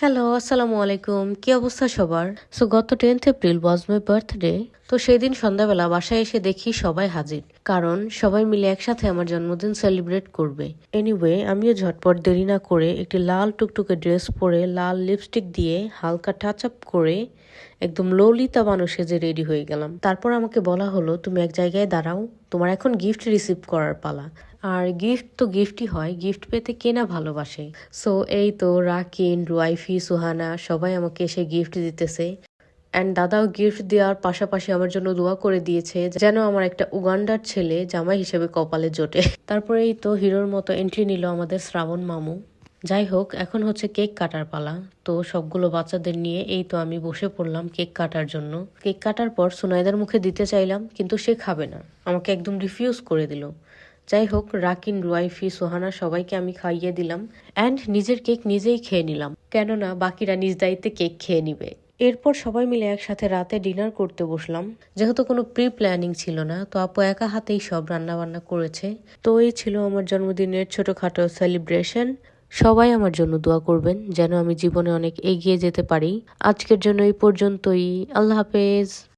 Hello, আসসালামু আলাইকুম। কি অবস্থা সবার? গত 10th April was my birthday. তো সেদিন সন্ধ্যাবেলা বাসায় এসে দেখি সবাই হাজির। কারণ সবাই মিলে একসাথে আমার জন্মদিন সেলিব্রেট করবে। এনিওয়ে, আমিও ঝটপট দেরি না করে একটি লাল টুকটুকে ড্রেস পরে লাল লিপস্টিক দিয়ে হালকা টাচ আপ করে একদম ললিতা মানুষ সেজে রেডি হয়ে গেলাম। তারপর আমাকে বলা হলো, তুমি এক জায়গায় দাঁড়াও, তোমার এখন গিফট রিসিভ করার পালা। আর গিফট তো গিফটই হয়, গিফট পেতে কে না ভালোবাসে। এই তো রাকিন, রুয়াইফি, সুহানা সবাই আমাকে এসে গিফট দিতেছে। অ্যান্ড দাদাও গিফট দেওয়ার পাশাপাশি আমার জন্য দোয়া করে দিয়েছে যেন আমার একটা উগান্ডার ছেলে জামাই হিসেবে কপালে জোটে। তারপরে এই তো হিরোর মতো এন্ট্রি নিল আমাদের শ্রাবণ মামু। যাই হোক, এখন হচ্ছে কেক কাটার পালা। তো সবগুলো বাচ্চাদের নিয়ে এই তো আমি বসে পড়লাম কেক কাটার জন্য। কেক কাটার পর সুনাইদার মুখে দিতে চাইলাম, কিন্তু সে খাবে না, আমাকে একদম রিফিউজ করে দিল। যাই হোক, রাকিন, রুয়াইফি, সোহানা সবাইকে আমি খাইয়ে দিলাম অ্যান্ড নিজের কেক নিজেই খেয়ে নিলাম, কেননা বাকিরা নিজ দায়িত্বে কেক খেয়ে নিবে। এরপর সবাই মিলে একসাথে রাতে ডিনার করতে বসলাম। যেহেতু কোনো প্রি প্ল্যানিং ছিল না, তো আপু একা হাতেই সব রান্না বান্না করেছে। তো এই ছিল আমার জন্মদিনের ছোটখাটো সেলিব্রেশন। সবাই আমার জন্য দোয়া করবেন যেন আমি জীবনে অনেক এগিয়ে যেতে পারি। আজকের জন্য এই পর্যন্তই। আল্লাহ হাফেজ।